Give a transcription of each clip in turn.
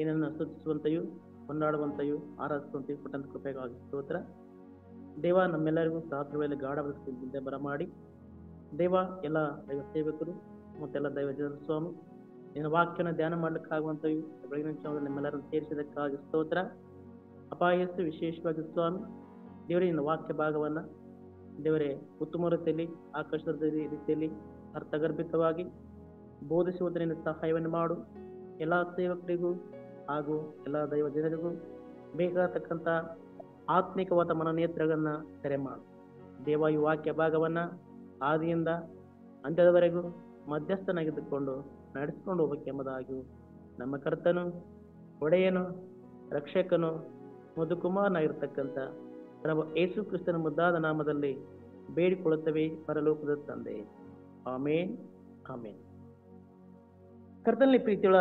ಏನನ್ನು ಸ್ತುತಿಸುವಂತೆಯೂ ಕೊಂಡಾಡುವಂತೆಯೂ ಆರಾಧಿಸುವಂತೆಯೂ ಕೊಟ್ಟಂತ ಕೃಪೆಗಾಗಿ ಸ್ತೋತ್ರ. ದೇವ ನಮ್ಮೆಲ್ಲರಿಗೂ ರಾತ್ರಿ ವೇಳೆ ಗಾಢ ಬರಮಾಡಿ ದೇವ ಎಲ್ಲ ದೈವ ಸೇವಕರು ಮತ್ತೆಲ್ಲ ದೈವ ಜನರ ಸ್ವಾಮಿ ನಿನ್ನ ವಾಕ್ಯನ ಧ್ಯಾನ ಮಾಡ್ಲಿಕ್ಕಾಗುವಂತೆಯೂ ಬೆಳಗಿನ ಜಾವದಲ್ಲಿ ನಿಮ್ಮೆಲ್ಲರನ್ನು ಸೇರಿಸಿದಕ್ಕಾಗಿ ಸ್ತೋತ್ರ. ಅಪಾಯಸ್ಸು ವಿಶೇಷವಾಗಿ ಸ್ವಾಮಿ ದೇವರೇ ನಿನ್ನ ವಾಕ್ಯ ಭಾಗವನ್ನ ದೇವರೇ ಉತ್ತಮ ರೀತಿಯಲ್ಲಿ ಆಕರ್ಷದ ರೀತಿಯಲ್ಲಿ ಅರ್ಥಗರ್ಭಿತವಾಗಿ ಬೋಧಿಸುವುದರಿಂದ ಸಹಾಯವನ್ನು ಮಾಡು. ಎಲ್ಲ ಸೇವಕರಿಗೂ ಹಾಗೂ ಎಲ್ಲ ದೈವ ಜನರಿಗೂ ಬೇಕಾಗತಕ್ಕಂಥ ಆತ್ಮಿಕವಾದ ಮನನೇತ್ರಗಳನ್ನ ತೆರೆ ಮಾಡು. ದೇವ ಈ ವಾಕ್ಯ ಭಾಗವನ್ನ ಆದಿಯಿಂದ ಅಂತ್ಯದವರೆಗೂ ಮಧ್ಯಸ್ಥನಾಗಿದ್ದುಕೊಂಡು ನಡೆಸಿಕೊಂಡು ಹೋಗಬೇಕೆಂಬುದಾಗಿಯೂ ನಮ್ಮ ಕರ್ತನು ಒಡೆಯನು ರಕ್ಷಕನು ಮಧುಕುಮಾರನಾಗಿರ್ತಕ್ಕಂಥ ಪ್ರಭು ಯೇಸು ಕ್ರಿಸ್ತನ ಮುದ್ದಾದ ನಾಮದಲ್ಲಿ ಬೇಡಿಕೊಳ್ಳುತ್ತವೆ ಪರಲೋಕದ ತಂದೆ. ಆಮೇನ್ ಆಮೇನ್. ಕರ್ತನಲ್ಲಿ ಪ್ರೀತಿಯುಳ್ಳ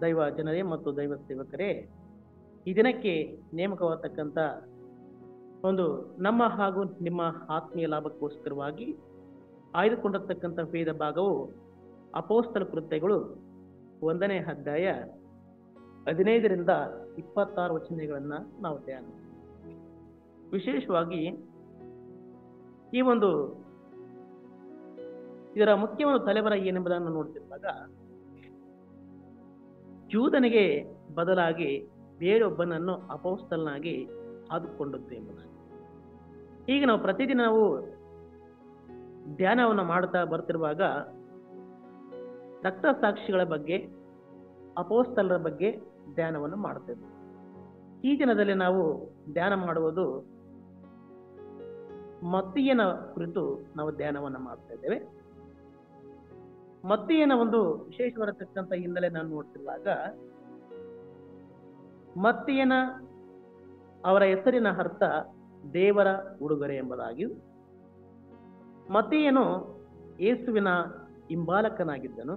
ದೈವ ಜನರೇ ಮತ್ತು ದೈವ ಸೇವಕರೇ, ಈ ದಿನಕ್ಕೆ ನೇಮಕವಾಗತಕ್ಕಂಥ ಒಂದು ನಮ್ಮ ಹಾಗೂ ನಿಮ್ಮ ಆತ್ಮೀಯ ಲಾಭಕ್ಕೋಸ್ಕರವಾಗಿ ಆಯ್ದುಕೊಂಡಿರ್ತಕ್ಕಂಥ ವೇದ ಭಾಗವು ಅಪೋಸ್ತಲ ಕೃತ್ಯಗಳು 1ನೇ ಅಧ್ಯಾಯ 15ರಿಂದ 26 ವಚನಗಳನ್ನ ನಾವು ಧ್ಯಾನ. ವಿಶೇಷವಾಗಿ ಈ ಒಂದು ಇದರ ಮುಖ್ಯವಾದ ತಲೆಬರ ಏನೆಂಬುದನ್ನು ನೋಡ್ತಿರುವಾಗ, ಯೂದನಿಗೆ ಬದಲಾಗಿ ಬೇರೊಬ್ಬನನ್ನು ಅಪೋಸ್ತಲನಾಗಿ ಆದುಕೊಂಡದ್ದು ಎಂಬುದು. ಈಗ ನಾವು ಪ್ರತಿದಿನ ನಾವು ಧ್ಯಾನವನ್ನು ಮಾಡುತ್ತಾ ಬರ್ತಿರುವಾಗ ರಕ್ತ ಸಾಕ್ಷಿಗಳ ಬಗ್ಗೆ ಅಪೋಸ್ತಲರ ಬಗ್ಗೆ ಧ್ಯಾನವನ್ನು ಮಾಡುತ್ತೇವೆ. ಈ ದಿನದಲ್ಲಿ ನಾವು ಧ್ಯಾನ ಮಾಡುವುದು ಮತ್ತಿಯನ ಕುರಿತು ನಾವು ಧ್ಯಾನವನ್ನು ಮಾಡ್ತಾ ಇದ್ದೇವೆ. ಮತ್ತಿಯನ ಒಂದು ವಿಶೇಷವಾಗಿರತಕ್ಕಂಥ ಹಿನ್ನೆಲೆ ನಾನು ನೋಡ್ತಿರುವಾಗ, ಮತ್ತಿಯನ ಅವರ ಹೆಸರಿನ ಅರ್ಥ ದೇವರ ಉಡುಗೊರೆ ಎಂಬುದಾಗಿಯೂ, ಮತ್ತಿಯನು ಯೇಸುವಿನ ಹಿಂಬಾಲಕನಾಗಿದ್ದನು.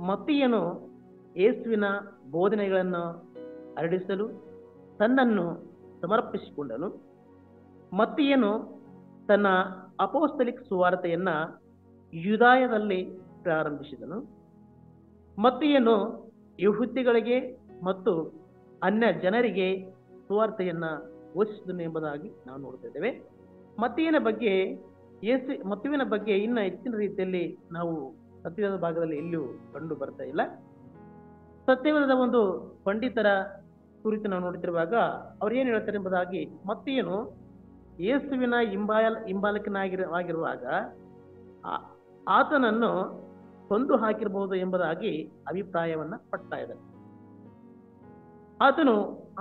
ಮತ್ತಿಯನು ಯೇಸುವಿನ ಬೋಧನೆಗಳನ್ನು ಹರಡಿಸಲು ತನ್ನನ್ನು ಸಮರ್ಪಿಸಿಕೊಂಡನು. ಮತ್ತಿಯನು ತನ್ನ ಅಪೋಸ್ತಲಿಕ್ ಸುವಾರ್ತೆಯನ್ನ ಯೂದಾಯದಲ್ಲಿ ಪ್ರಾರಂಭಿಸಿದನು. ಮತ್ತಿಯನು ಯಹೂದ್ಯಗಳಿಗೆ ಮತ್ತು ಅನ್ಯ ಜನರಿಗೆ ಸುವಾರ್ತೆಯನ್ನ ಘೋಷಿಸಿದನು ಎಂಬುದಾಗಿ ನಾವು ನೋಡ್ತಿದ್ದೇವೆ. ಮತ್ತಿಯನ ಬಗ್ಗೆ ಇನ್ನ ಹೆಚ್ಚಿನ ರೀತಿಯಲ್ಲಿ ನಾವು ಸತ್ಯವೇದ ಭಾಗದಲ್ಲಿ ಎಲ್ಲಿಯೂ ಕಂಡು ಬರ್ತಾ ಇಲ್ಲ. ಸತ್ಯವೇದದ ಒಂದು ಪಂಡಿತರ ಕುರಿತು ನಾವು ನೋಡ್ತಿರುವಾಗ ಅವ್ರು ಏನ್ ಹೇಳ್ತಾರೆ ಎಂಬುದಾಗಿ, ಮತ್ತಿಯನು ಯೇಸುವಿನ ಹಿಂಬಾಲಕನಾಗಿರುವಾಗ ಆತನನ್ನು ಕೊಂದು ಹಾಕಿರಬಹುದು ಎಂಬುದಾಗಿ ಅಭಿಪ್ರಾಯವನ್ನ ಪಡ್ತಾ ಇದ್ದಾರೆ.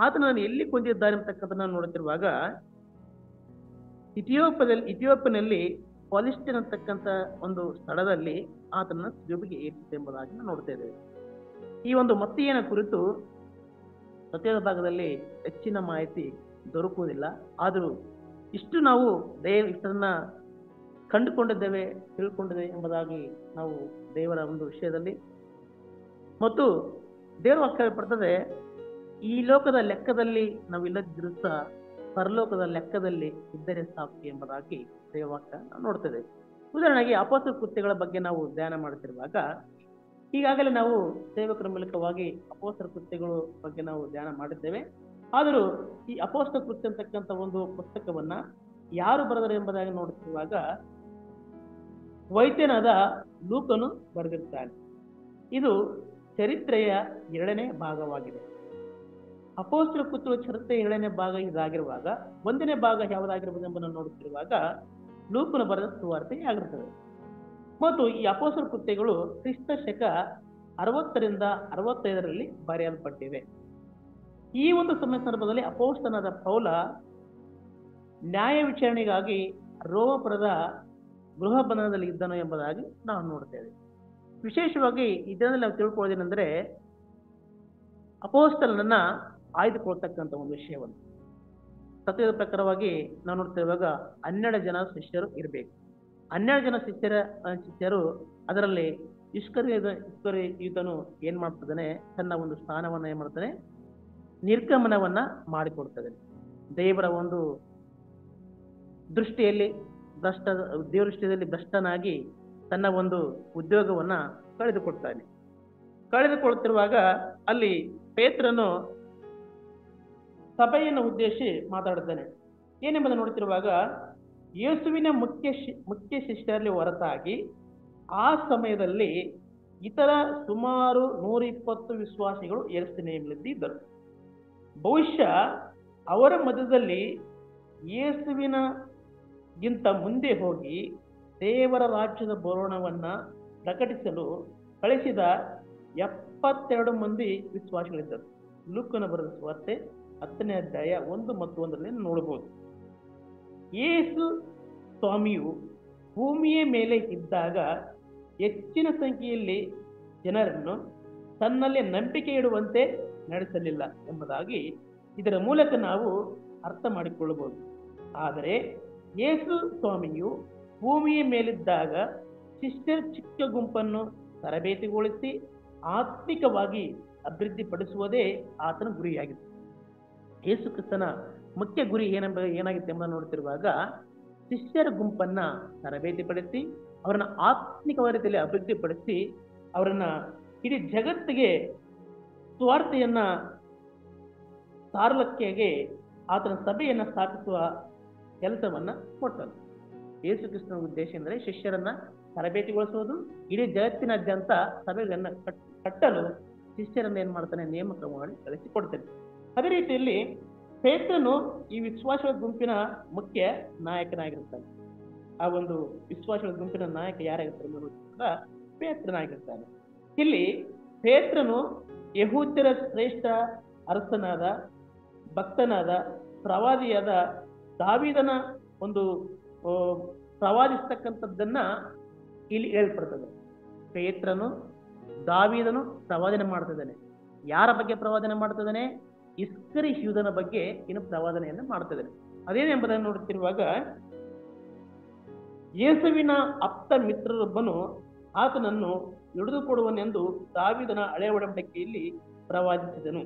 ಆತನನ್ನು ಎಲ್ಲಿ ಕೊಂದಿದ್ದಾರೆ ಅಂತಕ್ಕಂಥದ್ದನ್ನು ನೋಡುತ್ತಿರುವಾಗ, ಇಥಿಯೋಪಿಯಲ್ಲಿ ಪಾಲಿಸ್ಟೈನ್ ಅಂತಕ್ಕಂಥ ಒಂದು ಸ್ಥಳದಲ್ಲಿ ಆತನನ್ನು ಸಿಲುಬೆಗೆ ಏರಿಸಿದೆ ಎಂಬುದಾಗಿ ನಾವು ನೋಡ್ತಾ ಇದ್ದೇವೆ. ಈ ಒಂದು ಮತ್ತಿಯನ ಕುರಿತು ಸತ್ಯದ ಭಾಗದಲ್ಲಿ ಹೆಚ್ಚಿನ ಮಾಹಿತಿ ದೊರಕುವುದಿಲ್ಲ. ಆದರೂ ಇಷ್ಟು ನಾವು ಇಷ್ಟನ್ನ ಕಂಡುಕೊಂಡಿದ್ದೇವೆ, ತಿಳ್ಕೊಂಡಿದ್ದೇವೆ ಎಂಬುದಾಗಿ ನಾವು ದೇವರ ಒಂದು ವಿಷಯದಲ್ಲಿ ಮತ್ತು ದೇವರ ವಾಕ್ಯ ಪಡ್ತದೆ, ಈ ಲೋಕದ ಲೆಕ್ಕದಲ್ಲಿ ನಾವಿಲ್ಲದಿದ್ರೂ ಸಹ ಪರಲೋಕದ ಲೆಕ್ಕದಲ್ಲಿ ಇದ್ದರೆ ಸಾಕು ಎಂಬುದಾಗಿ ದೇವವಾಕ್ಯ ನಾವು ನೋಡ್ತೇವೆ. ಉದಾಹರಣೆಗೆ ಅಪೋಸ್ತಲ ಕೃತ್ಯಗಳ ಬಗ್ಗೆ ನಾವು ಧ್ಯಾನ ಮಾಡುತ್ತಿರುವಾಗ, ಈಗಾಗಲೇ ನಾವು ಸೇವಕರ ಮೂಲಕವಾಗಿ ಅಪೋಸ್ತಲ ಕೃತ್ಯಗಳ ಬಗ್ಗೆ ನಾವು ಧ್ಯಾನ ಮಾಡಿದ್ದೇವೆ. ಆದರೂ ಈ ಅಪೋಸ್ತಲ ಕೃತ್ಯ ಅಂತಕ್ಕಂಥ ಒಂದು ಪುಸ್ತಕವನ್ನ ಯಾರು ಬರೆದರು ಎಂಬುದಾಗಿ ನೋಡುತ್ತಿರುವಾಗ, ವೈದ್ಯನಾದ ಲೂಕನು ಬರೆದಿರ್ತಾನೆ. ಇದು ಚರಿತ್ರೆಯ 2ನೇ ಭಾಗವಾಗಿದೆ. ಅಪೋಸ್ತಲ ಕೃತ್ಯಗಳ ಚರಿತ್ರೆ 2ನೇ ಭಾಗ ಇದಾಗಿರುವಾಗ 1ನೇ ಭಾಗ ಯಾವುದಾಗಿರ್ಬೋದು ಎಂಬುದನ್ನು ನೋಡುತ್ತಿರುವಾಗ ಲೂಕನು ಬರೆದ ಸುವಾರ್ತೆ ಆಗಿರುತ್ತದೆ. ಮತ್ತು ಈ ಅಪೋಸ್ತಲ ಕೃತ್ಯಗಳು ಕ್ರಿಸ್ತ ಶಕ 60ರಿಂದ 65ರಲ್ಲಿ ಬರೆಯಲ್ಪಟ್ಟಿವೆ. ಈ ಒಂದು ಸಂದರ್ಭದಲ್ಲಿ ಅಪೋಸ್ತಲನಾದ ಪೌಲ ನ್ಯಾಯ ವಿಚಾರಣೆಗಾಗಿ ರೋಮಪುರದ ಗೃಹ ಬಂಧನದಲ್ಲಿ ಇದ್ದನು ಎಂಬುದಾಗಿ ನಾವು ನೋಡ್ತೇವೆ. ವಿಶೇಷವಾಗಿ ಇದರಲ್ಲಿ ನಾವು ತಿಳ್ಕೊಳ್ಳೋದೇನೆಂದರೆ, ಅಪೋಸ್ತಲನನ್ನ ಆಯ್ದುಕೊಳ್ತಕ್ಕಂಥ ಒಂದು ವಿಷಯವನ್ನು ಸತ್ಯದ ಪ್ರಕಾರವಾಗಿ ನಾವು ನೋಡ್ತಿರುವಾಗ 12 ಜನ ಶಿಷ್ಯರು ಇರಬೇಕು. 12 ಜನ ಶಿಷ್ಯರು ಅದರಲ್ಲಿ ಇಸ್ಕರಿಯೋತನು ಏನ್ ಮಾಡ್ತಿದ್ದಾನೆ, ತನ್ನ ಒಂದು ಸ್ಥಾನವನ್ನ ಏನ್ ಮಾಡ್ತಾನೆ, ನಿರ್ಗಮನವನ್ನ ಮಾಡಿಕೊಡ್ತದೆ. ದೇವರ ಒಂದು ದೃಷ್ಟಿಯಲ್ಲಿ ದೇವರ ದೃಷ್ಟಿಯಲ್ಲಿ ಭ್ರಷ್ಟನಾಗಿ ತನ್ನ ಒಂದು ಉದ್ಯೋಗವನ್ನ ಕಳೆದುಕೊಡ್ತಾನೆ. ಕಳೆದುಕೊಳ್ಳುತ್ತಿರುವಾಗ ಅಲ್ಲಿ ಪೇತ್ರನು ಸಭೆಯನ್ನು ಉದ್ದೇಶಿಸಿ ಮಾತಾಡುತ್ತಾನೆ. ಏನೆಂಬುದನ್ನು ನೋಡುತ್ತಿರುವಾಗ, ಯೇಸುವಿನ ಮುಖ್ಯ ಶಿಷ್ಯರಲ್ಲಿ ಹೊರತಾಗಿ ಆ ಸಮಯದಲ್ಲಿ ಇತರ ಸುಮಾರು 120 ವಿಶ್ವಾಸಿಗಳು ಯೆರೂಸಲೇಮಿನಲ್ಲಿ ಇದ್ದರು. ಬಹುಶಃ ಅವರ ಮಧ್ಯದಲ್ಲಿ ಯೇಸುವಿನಗಿಂತ ಮುಂದೆ ಹೋಗಿ ದೇವರ ರಾಜ್ಯದ ಬರೋಣವನ್ನ ಪ್ರಕಟಿಸಲು ಕಳಿಸಿದ 72 ಮಂದಿ ವಿಶ್ವಾಸಿಗಳಿದ್ದರು. ಲೂಕನ ಬರೆದ ಸುವಾರ್ತೆ 10ನೇ ಅಧ್ಯಾಯ 1 ಮತ್ತು 1ರಲ್ಲಿ ನೋಡಬಹುದು. ಯೇಸು ಸ್ವಾಮಿಯು ಭೂಮಿಯ ಮೇಲೆ ಇದ್ದಾಗ ಹೆಚ್ಚಿನ ಸಂಖ್ಯೆಯಲ್ಲಿ ಜನರನ್ನು ತನ್ನಲ್ಲಿ ನಂಬಿಕೆ ಇಡುವಂತೆ ನಡೆಸಲಿಲ್ಲ ಎಂಬುದಾಗಿ ಇದರ ಮೂಲಕ ನಾವು ಅರ್ಥ ಮಾಡಿಕೊಳ್ಳಬಹುದು. ಆದರೆ ಯೇಸು ಸ್ವಾಮಿಯು ಭೂಮಿಯ ಮೇಲಿದ್ದಾಗ ಶಿಷ್ಯರ ಚಿಕ್ಕ ಗುಂಪನ್ನು ತರಬೇತಿಗೊಳಿಸಿ ಆತ್ಮಿಕವಾಗಿ ಅಭಿವೃದ್ಧಿಪಡಿಸುವುದೇ ಆತನ ಗುರಿಯಾಗಿತ್ತು. ಯೇಸು ಕ್ರಿಸ್ತನ ಮುಖ್ಯ ಗುರಿ ಏನಾಗಿತ್ತು ಎಂಬುದನ್ನು ನೋಡುತ್ತಿರುವಾಗ, ಶಿಷ್ಯರ ಗುಂಪನ್ನ ತರಬೇತಿಪಡಿಸಿ ಅವರನ್ನ ಆತ್ಮಿಕ ರೀತಿಯಲ್ಲಿ ಅಭಿವೃದ್ಧಿಪಡಿಸಿ ಅವರನ್ನ ಇಡೀ ಜಗತ್ತಿಗೆ ಸ್ವಾರ್ಥೆಯನ್ನ ಸಾರಲಕ್ಕೆಗೆ ಆತನ ಸಭೆಯನ್ನ ಸ್ಥಾಪಿಸುವ ಕೆಲಸವನ್ನ ಕೊಟ್ಟನು. ಯೇಸು ಕ್ರಿಸ್ತನ ಉದ್ದೇಶ ಎಂದರೆ ಶಿಷ್ಯರನ್ನ ತರಬೇತಿಗೊಳಿಸುವುದು, ಇಡೀ ಜಗತ್ತಿನಾದ್ಯಂತ ಸಭೆಗಳನ್ನ ಕಟ್ಟಲು ಶಿಷ್ಯರನ್ನ ಏನ್ ಮಾಡ್ತಾನೆ, ನೇಮಕ ಮಾಡಿ ಕಳಿಸಿಕೊಡ್ತಾನೆ. ಅದೇ ರೀತಿಯಲ್ಲಿ ಪೇತ್ರನು ಈ ವಿಶ್ವಾಸಗಳ ಗುಂಪಿನ ಮುಖ್ಯ ನಾಯಕನಾಗಿರ್ತಾನೆ. ಆ ಒಂದು ವಿಶ್ವಾಸಗಳ ಗುಂಪಿನ ನಾಯಕ ಯಾರಾಗಿರ್ತಾರೆ? ಪೇತ್ರನಾಗಿರ್ತಾನೆ. ಇಲ್ಲಿ ಪೇತ್ರನು ಯಹೂದ್ಯರ ಶ್ರೇಷ್ಠ ಅರಸನಾದ, ಭಕ್ತನಾದ, ಪ್ರವಾದಿಯಾದ ದಾವೀದನ ಒಂದು ಪ್ರವಾದಿಸ್ತಕ್ಕಂಥದ್ದನ್ನ ಇಲ್ಲಿ ಹೇಳ್ಪಡ್ತದೆ. ಪೇತ್ರನು ದಾವೀದನು ಪ್ರವಾದನೆ ಮಾಡ್ತಿದ್ದಾನೆ. ಯಾರ ಬಗ್ಗೆ ಪ್ರವಾದನೆ ಮಾಡ್ತಿದ್ದಾನೆ? ಇಸ್ಕರಿಯೋತ ಯೂದನ ಬಗ್ಗೆ ಇನ್ನು ಪ್ರವಾದನೆಯನ್ನು ಮಾಡ್ತಿದ್ದಾನೆ. ಅದೇನೆಂಬುದನ್ನು ನೋಡುತ್ತಿರುವಾಗ, ಯೇಸುವಿನ ಆಪ್ತ ಮಿತ್ರರೊಬ್ಬನು ಆತನನ್ನು ಹಿಡಿದುಕೊಡುವನೆಂದು ದಾವೀದನ ಹಳೆಯ ಒಡಂಬಡಿಕೆಯಲ್ಲಿ ಪ್ರವಾದಿಸಿದನು.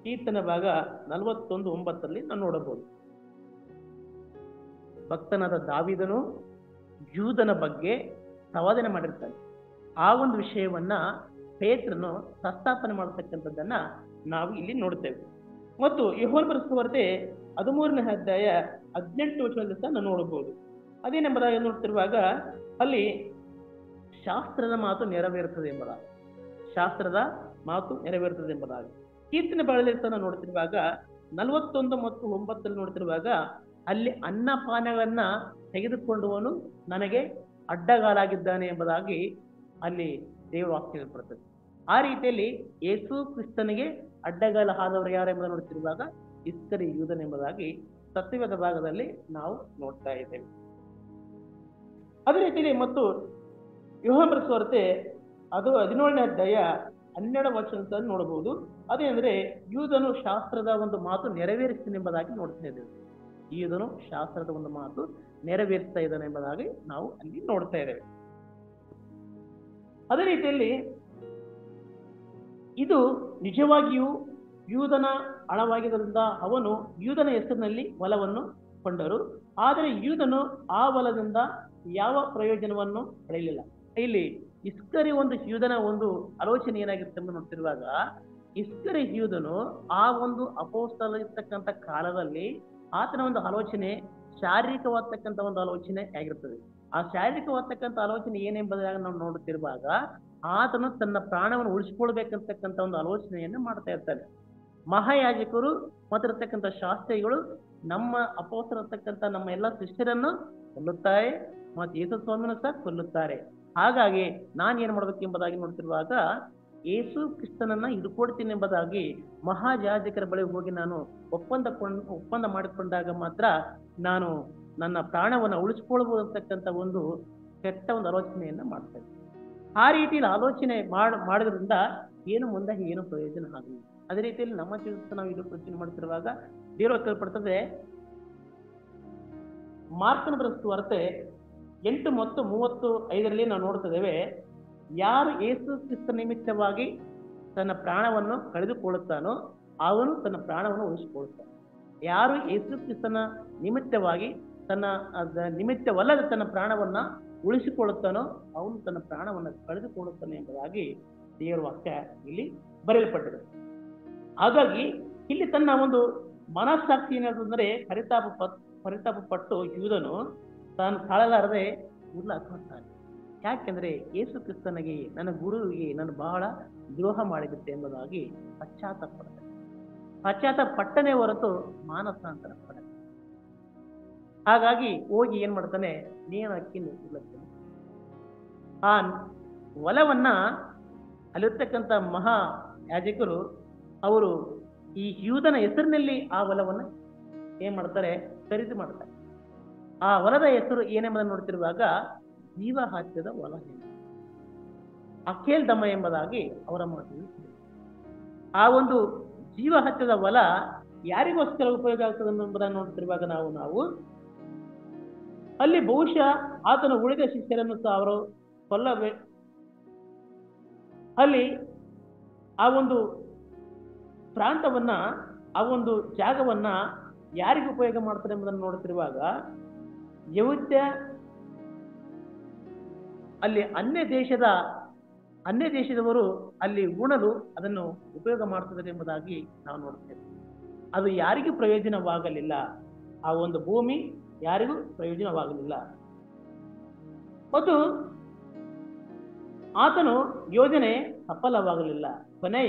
ಕೀರ್ತನ ಭಾಗ 41:9 ನಾವು ನೋಡಬಹುದು. ಭಕ್ತನಾದ ದಾವೀದನು ಯೂದನ ಬಗ್ಗೆ ಪ್ರವಾದನೆ ಮಾಡಿರ್ತಾನೆ. ಆ ಒಂದು ವಿಷಯವನ್ನ ಪೇತ್ರನು ಪ್ರಸ್ತಾಪನೆ ಮಾಡತಕ್ಕಂಥದ್ದನ್ನ ನಾವು ಇಲ್ಲಿ ನೋಡ್ತೇವೆ. ಮತ್ತು ಯೋಹಾನ ಬರೆದ ಸುವಾರ್ತೆ 13ನೇ ಅಧ್ಯಾಯ 18 ವಚನದಲ್ಲಿ ಸಹ ನಾವು ನೋಡಬಹುದು. ಅದೇನೆಂಬುದಾಗಿ ನೋಡ್ತಿರುವಾಗ ಅಲ್ಲಿ ಶಾಸ್ತ್ರದ ಮಾತು ನೆರವೇರುತ್ತದೆ ಎಂಬುದಾಗಿ, ಶಾಸ್ತ್ರದ ಮಾತು ನೆರವೇರುತ್ತದೆ ಎಂಬುದಾಗಿ ಕೀರ್ತನೆ ಬಾಳಲ್ಲಿ ನಾವು ನೋಡ್ತಿರುವಾಗ 41 ಮತ್ತು 9 ನೋಡ್ತಿರುವಾಗ ಅಲ್ಲಿ ಅನ್ನಪಾನಗಳನ್ನ ತೆಗೆದುಕೊಂಡವನು ನನಗೆ ಅಡ್ಡಗಾಲಾಗಿದ್ದಾನೆ ಎಂಬುದಾಗಿ ಅಲ್ಲಿ ದೇವರ ವಾಕ್ಯ ಹೇಳ್ಪಡುತ್ತದೆ. ಆ ರೀತಿಯಲ್ಲಿ ಯೇಸು ಕ್ರಿಸ್ತನಿಗೆ ಅಡ್ಡಗಾಲ ಆದವರು ಯಾರು ಎಂಬುದನ್ನು ನೋಡ್ತಿರುವಾಗ ಇಸ್ಕರಿಯೋತ ಯೂದನ ಎಂಬುದಾಗಿ ಸತ್ಯವೇದ ಭಾಗದಲ್ಲಿ ನಾವು ನೋಡ್ತಾ ಇದ್ದೇವೆ. ಅದೇ ರೀತಿಯಲ್ಲಿ ಮತ್ತು ಯೋಹಾನ ಬರೆದ ಸುವಾರ್ತೆ 17ನೇ ಅಧ್ಯಾಯ 12 ವಚನ ನೋಡಬಹುದು. ಅದೇಂದ್ರೆ ಯೂದನು ಶಾಸ್ತ್ರದ ಒಂದು ಮಾತು ನೆರವೇರಿಸ್ತಾನೆ ಎಂಬುದಾಗಿ ನೋಡ್ತಾ ಇದ್ದೇವೆ. ಯೂದನು ಶಾಸ್ತ್ರದ ಒಂದು ಮಾತು ನೆರವೇರಿಸ್ತಾ ಇದ್ದಾನೆ ಎಂಬುದಾಗಿ ನಾವು ಅಲ್ಲಿ ನೋಡ್ತಾ ಇದ್ದೇವೆ. ಅದೇ ರೀತಿಯಲ್ಲಿ ಇದು ನಿಜವಾಗಿಯೂ ಯೂದನ ಹಣವಾಗಿದ್ದರಿಂದ ಅವನು ಯೂದನ ಹೆಸರಿನಲ್ಲಿ ಹೊಲವನ್ನು ಕೊಂಡರು. ಆದರೆ ಯೂದನು ಆ ಹೊಲದಿಂದ ಯಾವ ಪ್ರಯೋಜನವನ್ನು ಪಡೆಯಲಿಲ್ಲ. ಇಲ್ಲಿ ಇಸ್ಕರಿಯೋತ ಯೂದನ ಒಂದು ಆಲೋಚನೆ ಏನಾಗಿರುತ್ತೆ ಎಂದು ನೋಡ್ತಿರುವಾಗ, ಇಸ್ಕರಿಯೋತ ಯೂದನು ಆ ಒಂದು ಅಪೊಸ್ತಲ ಇರ್ತಕ್ಕಂಥ ಕಾಲದಲ್ಲಿ ಆತನ ಒಂದು ಆಲೋಚನೆ ಶಾರೀರಿಕವಾದತಕ್ಕಂಥ ಒಂದು ಆಲೋಚನೆ ಆಗಿರ್ತದೆ. ಆ ಶಾರೀರಿಕವಾದತಕ್ಕಂಥ ಆಲೋಚನೆ ಏನೆಂಬುದಾಗಿ ನಾವು ನೋಡುತ್ತಿರುವಾಗ ಆತನು ತನ್ನ ಪ್ರಾಣವನ್ನು ಉಳಿಸಿಕೊಳ್ಬೇಕಂತಕ್ಕಂಥ ಒಂದು ಆಲೋಚನೆಯನ್ನು ಮಾಡ್ತಾ ಇರ್ತಾನೆ. ಮಹಾಯಾಜಕರು ಮತ್ತಿರತಕ್ಕಂಥ ಶಾಸ್ತ್ರಿಗಳು ನಮ್ಮ ಅಪೊಸ್ತಲರು ಇರ್ತಕ್ಕಂಥ ನಮ್ಮ ಎಲ್ಲ ಶಿಷ್ಯರನ್ನು ಕೊಲ್ಲುತ್ತಾರೆ ಮತ್ತು ಯೇಸು ಸ್ವಾಮಿಯನ್ನು ಸಹ ಕೊಲ್ಲುತ್ತಾರೆ. ಹಾಗಾಗಿ ನಾನು ಏನ್ ಮಾಡ್ಬೇಕು ಎಂಬುದಾಗಿ ನೋಡ್ತಿರುವಾಗ ಯೇಸು ಕ್ರಿಸ್ತನನ್ನ ಹಿಡ್ಕೊಡ್ತೀನಿ ಎಂಬುದಾಗಿ ಮಹಾಯಾಜಕರ ಬಳಿ ಹೋಗಿ ನಾನು ಒಪ್ಪಂದ ಮಾಡಿಕೊಂಡಾಗ ಮಾತ್ರ ನಾನು ನನ್ನ ಪ್ರಾಣವನ್ನು ಉಳಿಸ್ಕೊಳ್ಬಹುದು ಅಂತಕ್ಕಂಥ ಒಂದು ಕೆಟ್ಟ ಒಂದು ಆಲೋಚನೆಯನ್ನ ಮಾಡ್ತೇನೆ. ಆ ರೀತಿಯಲ್ಲಿ ಆಲೋಚನೆ ಮಾಡೋದ್ರಿಂದ ಏನು ಮುಂದೆ ಏನು ಪ್ರಯೋಜನ ಆಗಲಿಲ್ಲ. ಅದೇ ರೀತಿಯಲ್ಲಿ ನಮ್ಮ ಜೀವಿತ ನಾವು ಇದು ಪ್ರಶ್ನೆ ಮಾಡ್ತಿರುವಾಗ ದೇವರು ಕೇಳ್ಪಡ್ತದೆ. ಮಾರ್ಕನ ಬರೆದ ಸುವಾರ್ತೆ 8 ಮತ್ತು 35ರಲ್ಲಿ ನಾವು ನೋಡ್ತಿದ್ದೇವೆ, ಯಾರು ಯೇಸು ಕ್ರಿಸ್ತ ನಿಮಿತ್ತವಾಗಿ ತನ್ನ ಪ್ರಾಣವನ್ನು ಕಳೆದುಕೊಳ್ಳುತ್ತಾನೋ ಅವನು ತನ್ನ ಪ್ರಾಣವನ್ನು ಉಳಿಸಿಕೊಳ್ಳುತ್ತಾನೆ. ಯಾರು ಯೇಸು ಕ್ರಿಸ್ತನ ನಿಮಿತ್ತವಾಗಿ ತನ್ನ ನಿಮಿತ್ತವಲ್ಲದ ತನ್ನ ಪ್ರಾಣವನ್ನ ಉಳಿಸಿಕೊಳ್ಳುತ್ತಾನೋ ಅವನು ತನ್ನ ಪ್ರಾಣವನ್ನು ಕಳೆದುಕೊಳ್ಳುತ್ತಾನೆ ಎಂಬುದಾಗಿ ದೇವರ ವಾಕ್ಯ ಇಲ್ಲಿ ಬರೆಯಲ್ಪಟ್ಟಿದೆ. ಹಾಗಾಗಿ ಇಲ್ಲಿ ತನ್ನ ಒಂದು ಮನಸ್ಸಾಕ್ಷಿ ಏನಾದ್ರೆ ಪರಿತಾಪ ಪಟ್ಟು ಯೂದನು ತಾನು ತಾಳಲಾರದೆ ಉರ್ಲಾಕ್ತಾನೆ. ಯಾಕೆಂದ್ರೆ ಯೇಸು ಕ್ರಿಸ್ತನಿಗೆ, ನನ್ನ ಗುರುವಿಗೆ ನಾನು ಬಹಳ ದ್ರೋಹ ಮಾಡಿಬಿಟ್ಟೆ ಎಂಬುದಾಗಿ ಪಶ್ಚಾತ್ತಾಪ ಪಟ್ಟನೆ ಹೊರತು ಮಾನಸಾಂತರ ಪಡ. ಹಾಗಾಗಿ ಹೋಗಿ ಏನ್ ಮಾಡ್ತಾನೆ, ನೇಣಾಕಿ ನಿಲ್ಲಿಸ್ತಾನೆ. ಆ ಹೊಲವನ್ನ ಅಲ್ಲಿರ್ತಕ್ಕಂಥ ಮಹಾ ಯಾಜಕರು ಅವರು ಈ ಯೂದನ ಹೆಸರಿನಲ್ಲಿ ಆ ಹೊಲವನ್ನು ಏನ್ ಮಾಡ್ತಾರೆ, ಖರೀದಿ ಮಾಡ್ತಾರೆ. ಆ ಹೊಲದ ಹೆಸರು ಏನೆಂಬುದನ್ನು ನೋಡ್ತಿರುವಾಗ ಜೀವಹತ್ಯದ ಹೊಲ ಅಕೇಲ್ ದಮ ಎಂಬುದಾಗಿ ಅವರ ಮಾತು. ಆ ಒಂದು ಜೀವಹತ್ಯದ ಹೊಲ ಯಾರಿಗೋಸ್ಕರ ಉಪಯೋಗ ಆಗ್ತದೆ ಎಂಬುದನ್ನು ನೋಡ್ತಿರುವಾಗ ನಾವು ಅಲ್ಲಿ ಬಹುಶಃ ಆತನ ಉಳಿದ ಶಿಷ್ಯರನ್ನು ಸಹ ಅವರು ಕೊಲ್ಲಬೇಕು. ಅಲ್ಲಿ ಆ ಒಂದು ಪ್ರಾಂತವನ್ನ, ಆ ಒಂದು ಜಾಗವನ್ನ ಯಾರಿಗೆ ಉಪಯೋಗ ಮಾಡ್ತಾರೆ ಎಂಬುದನ್ನು ನೋಡುತ್ತಿರುವಾಗ ಯಹೂದ್ಯ ಅಲ್ಲಿ ಅನ್ಯ ದೇಶದವರು ಅಲ್ಲಿ ಉಣಲು ಅದನ್ನು ಉಪಯೋಗ ಮಾಡ್ತಿದ್ದಾರೆ ಎಂಬುದಾಗಿ ನಾವು ನೋಡ್ತೇವೆ. ಅದು ಯಾರಿಗೂ ಪ್ರಯೋಜನವಾಗಲಿಲ್ಲ. ಆ ಒಂದು ಭೂಮಿ ಯಾರಿಗೂ ಪ್ರಯೋಜನವಾಗಲಿಲ್ಲ. ಮತ್ತು ಆತನು ಯೋಜನೆ ಸಫಲವಾಗಲಿಲ್ಲ.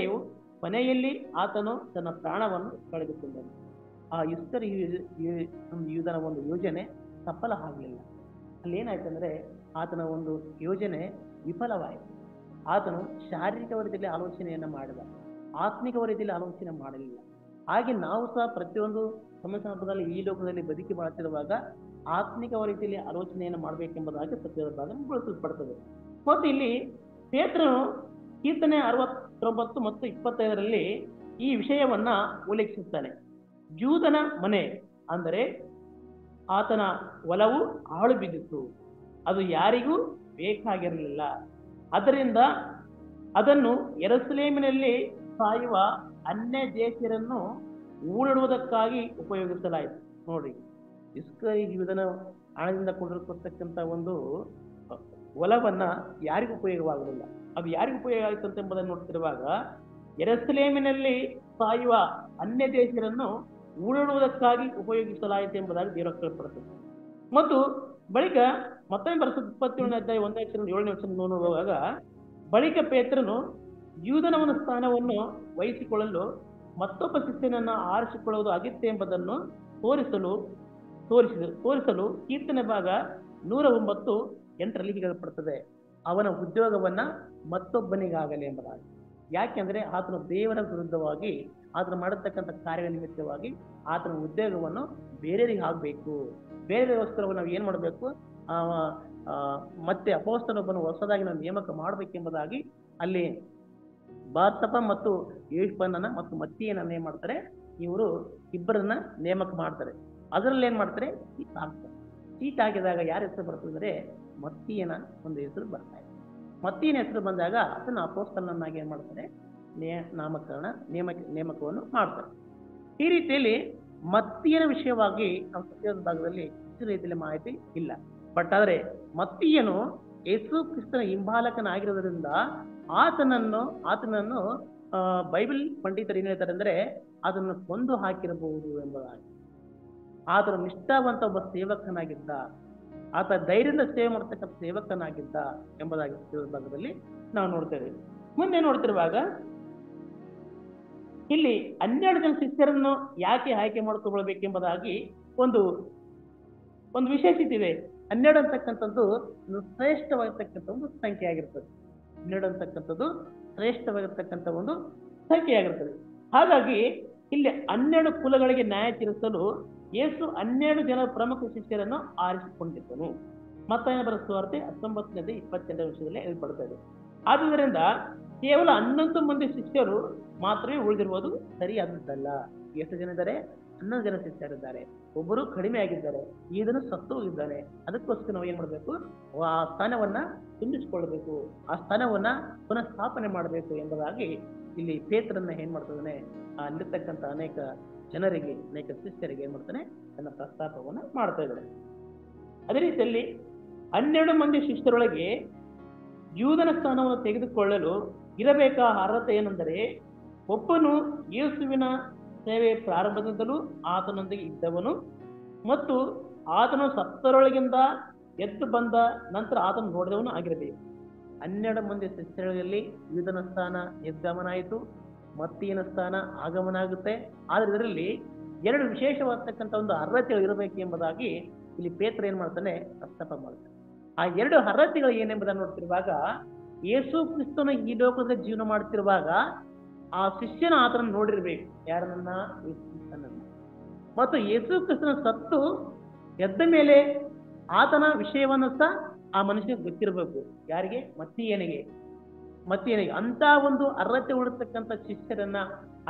ಕೊನೆಯಲ್ಲಿ ಆತನು ತನ್ನ ಪ್ರಾಣವನ್ನು ಕಳೆದುಕೊಂಡನು. ಆ ಯೂದನ ಒಂದು ಯೋಜನೆ ಸಫಲ ಆಗಲಿಲ್ಲ. ಅಲ್ಲಿ ಏನಾಯ್ತಂದ್ರೆ ಆತನ ಒಂದು ಯೋಜನೆ ವಿಫಲವಾಯಿತು. ಆತನು ಶಾರೀರಿಕ ರೀತಿಯಲ್ಲಿ ಆಲೋಚನೆಯನ್ನು ಮಾಡಿದ, ಆತ್ಮಿಕ ರೀತಿಯಲ್ಲಿ ಆಲೋಚನೆ ಮಾಡಲಿಲ್ಲ. ಹಾಗೆ ನಾವು ಸಹ ಪ್ರತಿಯೊಂದು ಸಂದರ್ಭದಲ್ಲಿ ಈ ಲೋಕದಲ್ಲಿ ಬದುಕಿ ಬಾಳುತ್ತಿರುವಾಗ ಆತ್ಮಿಕ ರೀತಿಯಲ್ಲಿ ಆಲೋಚನೆಯನ್ನು ಮಾಡಬೇಕೆಂಬುದಾಗಿ ಸತ್ಯದ ಭಾಗ ಬಳಸಲ್ಪಡ್ತದೆ. ಮತ್ತು ಇಲ್ಲಿ ಪೇತ್ರನು ಕೀರ್ತನೆ 69 ಮತ್ತು 25ರಲ್ಲಿ ಈ ವಿಷಯವನ್ನ ಉಲ್ಲೇಖಿಸುತ್ತಾನೆ. ಯೂದನ ಮನೆ ಅಂದರೆ ಆತನ ಹೊಲವು ಹಾಳು ಬಿದ್ದಿತು, ಅದು ಯಾರಿಗೂ ಬೇಕಾಗಿರಲಿಲ್ಲ. ಅದರಿಂದ ಅದನ್ನು ಯೆರೂಸಲೇಮಿನಲ್ಲಿ ಸಾಯುವ ಅನ್ಯ ದೇಶರನ್ನು ಊಳಿಡುವುದಕ್ಕಾಗಿ ಉಪಯೋಗಿಸಲಾಯಿತು. ನೋಡಿ, ಯೂದನ ಹಣದಿಂದ ಕೊಂಡಿರತಕ್ಕಂಥ ಒಂದು ಹೊಲವನ್ನ ಯಾರಿಗೂ ಉಪಯೋಗವಾಗಲಿಲ್ಲ. ಅದು ಯಾರಿಗೂ ಉಪಯೋಗ ಆಯಿತು ಎಂಬುದನ್ನು ನೋಡ್ತಿರುವಾಗ ಯೆರೂಸಲೇಮಿನಲ್ಲಿ ಸಾಯುವ ಅನ್ಯ ದೇಶರನ್ನು ಊಳಿಡುವುದಕ್ಕಾಗಿ ಉಪಯೋಗಿಸಲಾಯಿತು ಎಂಬುದಾಗಿ ದೇವರಲ್ಪಡುತ್ತದೆ. ಮತ್ತು ಬಳಿಕ ಮತ್ತೊಮ್ಮೆ ಬರೆಸ 27ನೇ ಅಧ್ಯಾಯ 1ನೇ ವಚನ ನೋಡುವಾಗ ಬಳಿಕ ಪೇತ್ರನು ಯೂದನ ಸ್ಥಾನವನ್ನು ವಹಿಸಿಕೊಳ್ಳಲು ಮತ್ತೊಬ್ಬ ಶಿಷ್ಯನನ್ನು ಆರಿಸಿಕೊಳ್ಳುವುದು ಅಗತ್ಯ ಎಂಬುದನ್ನು ತೋರಿಸಲು ಕೀರ್ತನೆ ಭಾಗ 109:8 ಹೇಳಲ್ಪಡುತ್ತದೆ. ಅವನ ಉದ್ಯೋಗವನ್ನ ಮತ್ತೊಬ್ಬನಿಗಾಗಲಿ ಎಂಬುದಾಗಿ. ಯಾಕೆಂದ್ರೆ ಆತನ ದೇವರ ವಿರುದ್ಧವಾಗಿ ಆತನು ಮಾಡತಕ್ಕಂಥ ಕಾರ್ಯ ನಿಮಿತ್ತವಾಗಿ ಆತನ ಉದ್ಯೋಗವನ್ನು ಬೇರೆಯವರಿಗೆ ಆಗಬೇಕು. ಬೇರೆಯವರಿಗೋಸ್ಕರ ನಾವು ಏನ್ ಮಾಡಬೇಕು, ಮತ್ತೆ ಅಪೊಸ್ತಲನೊಬ್ಬನು ಹೊಸದಾಗಿ ನಾವು ನೇಮಕ ಮಾಡಬೇಕೆಂಬುದಾಗಿ ಅಲ್ಲಿ ಬಾರ್ಸಬ ಮತ್ತು ಯೋಸೇಫನನ್ನ ಮತ್ತು ಮತ್ತಿಯನನ್ನ ಏನ್ ಮಾಡ್ತಾರೆ, ಇವರು ಇಬ್ಬರನ್ನ ನೇಮಕ ಮಾಡ್ತಾರೆ. ಅದರಲ್ಲಿ ಏನ್ ಮಾಡ್ತಾರೆ, ಸೀಟ್ ಹಾಕಿದಾಗ ಯಾರ ಹೆಸರು ಬರ್ತದಂದ್ರೆ ಮತ್ತಿಯನ ಒಂದು ಹೆಸರು ಬರ್ತಾ ಇದೆ. ಮತ್ತಿಯನ ಹೆಸರು ಬಂದಾಗ ಅದನ್ನ ಅಪೊಸ್ತಲನನ್ನಾಗಿ ಏನ್ ಮಾಡ್ತಾರೆ, ನೇಮಕವನ್ನು ಮಾಡ್ತಾರೆ. ಈ ರೀತಿಯಲ್ಲಿ ಮತ್ತಿಯನ ವಿಷಯವಾಗಿ ನಾವು ಸತ್ಯದ ಭಾಗದಲ್ಲಿ ಹೆಚ್ಚು ರೀತಿಯಲ್ಲಿ ಮಾಹಿತಿ ಇಲ್ಲ. ಬಟ್ ಆದ್ರೆ ಮತ್ತಿಯನು ಯೇಸು ಕ್ರಿಸ್ತನ ಹಿಂಬಾಲಕನಾಗಿರೋದ್ರಿಂದ ಆತನನ್ನು ಬೈಬಲ್ ಪಂಡಿತರು ಏನ್ ಹೇಳ್ತಾರೆ ಅಂದ್ರೆ ಅದನ್ನು ಕೊಂದು ಹಾಕಿರಬಹುದು ಎಂಬುದಾಗಿ. ಆತನು ನಿಷ್ಠಾವಂತ ಒಬ್ಬ ಸೇವಕನಾಗಿದ್ದ, ಆತ ಧೈರ್ಯದಿಂದ ಸೇವೆ ಮಾಡತಕ್ಕಂಥ ಸೇವಕನಾಗಿದ್ದ ಎಂಬುದಾಗಿ ಭಾಗದಲ್ಲಿ ನಾವು ನೋಡ್ತೇವೆ. ಮುಂದೆ ನೋಡ್ತಿರುವಾಗ ಇಲ್ಲಿ 12 ಜನ ಶಿಷ್ಯರನ್ನು ಯಾಕೆ ಆಯ್ಕೆ ಮಾಡಿಕೊಳ್ಳಬೇಕೆಂಬುದಾಗಿ ಒಂದು ವಿಶೇಷತೆ ಇದೆ. 12 ಅಂತಕ್ಕಂಥದ್ದು ಶ್ರೇಷ್ಠವಾಗಿರ್ತಕ್ಕಂಥ ಒಂದು ಸಂಖ್ಯೆ ಆಗಿರ್ತದೆ. 12 ಅಂತಕ್ಕಂಥದ್ದು ಶ್ರೇಷ್ಠವಾಗಿರ್ತಕ್ಕಂಥ ಒಂದು ಸಂಖ್ಯೆ ಆಗಿರ್ತದೆ. ಹಾಗಾಗಿ ಇಲ್ಲಿ 12 ಕುಲಗಳಿಗೆ ನ್ಯಾಯ ತೀರಿಸಲು ಯೇಸು 12 ಜನ ಪ್ರಮುಖ ಶಿಷ್ಯರನ್ನು ಆರಿಸಿಕೊಂಡಿದ್ದನು. ಮತ್ತಾಯನ ಬರೆದ ಸುವಾರ್ತೆ 19:22 ವರ್ಷದಲ್ಲಿ ಹೇಳ್ಪಡ್ತದೆ. ಆದುದರಿಂದ ಕೇವಲ 11 ಮಂದಿ ಶಿಷ್ಯರು ಮಾತ್ರವೇ ಉಳಿದಿರುವುದು ಸರಿಯಾದದ್ದಲ್ಲ. ಎಷ್ಟು ಜನ ಇದ್ದಾರೆ? 11 ಜನ ಶಿಷ್ಯರಿದ್ದಾರೆ. ಒಬ್ಬರು ಕಡಿಮೆ ಆಗಿದ್ದಾರೆ, ಇದನ್ನು ಸತ್ತು ಹೋಗಿದ್ದಾನೆ. ಅದಕ್ಕೋಸ್ಕರ ನಾವು ಏನ್ ಮಾಡಬೇಕು, ಆ ಸ್ಥಾನವನ್ನ ತುಂಬಿಸಿಕೊಳ್ಳಬೇಕು, ಆ ಸ್ಥಾನವನ್ನ ಪುನಃ ಸ್ಥಾಪನೆ ಮಾಡಬೇಕು ಎಂಬುದಾಗಿ ಇಲ್ಲಿ ಪೇತ್ರನ್ನ ಏನ್ ಮಾಡ್ತಾನೆ, ಅಲ್ಲಿರ್ತಕ್ಕಂಥ ಅನೇಕ ಜನರಿಗೆ, ಅನೇಕ ಶಿಷ್ಯರಿಗೆ ಏನ್ ಮಾಡ್ತಾನೆ, ತನ್ನ ಪ್ರಸ್ತಾಪವನ್ನ ಮಾಡ್ತಾ ಇದ್ದಾರೆ. ಅದೇ ರೀತಿಯಲ್ಲಿ 12 ಮಂದಿ ಶಿಷ್ಯರೊಳಗೆ ಯೂದನ ಸ್ಥಾನವನ್ನು ತೆಗೆದುಕೊಳ್ಳಲು ಇರಬೇಕಾದ ಅರ್ಹತೆ ಏನೆಂದರೆ, ಒಬ್ಬನು ಯೇಸುವಿನ ಸೇವೆ ಪ್ರಾರಂಭದಿಂದಲೂ ಆತನೊಂದಿಗೆ ಇದ್ದವನು ಮತ್ತು ಆತನು ಸತ್ತರೊಳಗಿಂದ ಎದ್ದು ಬಂದ ನಂತರ ಆತನು ನೋಡಿದವನು ಆಗಿರಬೇಕು. 12 ಮಂದಿ ಶಿಷ್ಯರಲ್ಲಿ ಯೂದನ ಸ್ಥಾನ ನಿರ್ಗಮನ ಆಯಿತು, ಮತ್ತಿಯನ ಸ್ಥಾನ ಆಗಮನ ಆಗುತ್ತೆ. ಆದರೆ ಇದರಲ್ಲಿ 2 ವಿಶೇಷವಾಗ್ತಕ್ಕಂಥ ಒಂದು ಅರ್ಹತೆಗಳು ಇರಬೇಕು ಎಂಬುದಾಗಿ ಇಲ್ಲಿ ಪೇತ್ರ ಏನ್ ಮಾಡ್ತಾನೆ, ಪ್ರಸ್ತಾಪ ಮಾಡ್ತಾನೆ. ಆ 2 ಅರ್ಹತೆಗಳು ಏನೆಂಬುದನ್ನು ನೋಡ್ತಿರುವಾಗ, ಯೇಸು ಕ್ರಿಸ್ತನ ಈ ಲೋಕದಲ್ಲಿ ಜೀವನ ಮಾಡ್ತಿರುವಾಗ ಆ ಶಿಷ್ಯನ ಆತನ ನೋಡಿರ್ಬೇಕು, ಯಾರನ್ನ? ಯೇಸು ಕ್ರಿಸ್ತನನ್ನ. ಮತ್ತು ಯೇಸು ಕ್ರಿಸ್ತನ ಸತ್ತು ಎದ್ದ ಮೇಲೆ ಆತನ ವಿಷಯವನ್ನು ಸಹ ಆ ಮನುಷ್ಯನಿಗೆ ಗೊತ್ತಿರಬೇಕು. ಯಾರಿಗೆ? ಮತ್ತಿಯನಿಗೆ ಅಂತ ಒಂದು ಅರ್ಹತೆ ಉಳಿರ್ತಕ್ಕಂಥ ಶಿಷ್ಯರನ್ನ